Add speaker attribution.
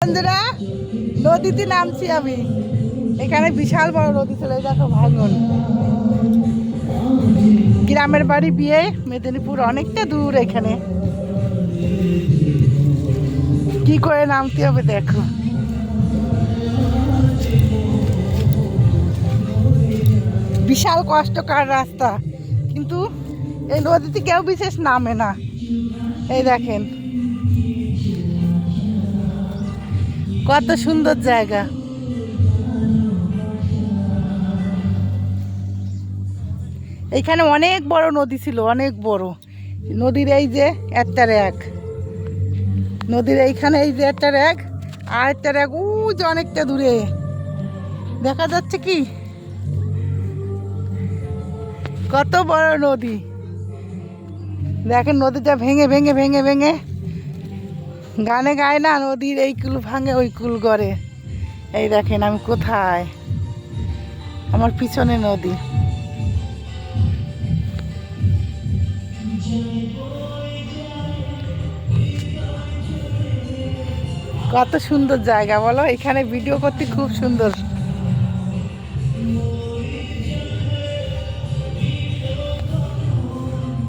Speaker 1: বন্ধুরা, নদীতে নামছি আমি। এখানে বিশাল বড় নদী ছিল, দেখো ভাঙন। গ্রামের বাড়ি বিয়ে মেদিনীপুর অনেকটা দূর। এখানে কি করে নামতে হবে দেখো। বিশাল কষ্টকর রাস্তা, কিন্তু এই নদীতে কেউ বিশেষ নামে না। এই দেখেন কত সুন্দর জায়গা। এইখানে অনেক বড় নদী ছিল, অনেক বড়। নদীর এই যে একটার এক, নদীর এইখানে এই যে একটার এক, আর একটার এক উ যে অনেকটা দূরে দেখা যাচ্ছে কি কত বড় নদী। দেখেন নদীটা ভেঙে ভেঙে ভেঙে ভেঙে, গানে গায় না, নদীর এই কুল ভাঙে ওই কুল গড়ে। এই দেখেন আমি কোথায়, আমার পিছনে নদী। কত সুন্দর জায়গা বলো, এখানে ভিডিও করতে খুব সুন্দর।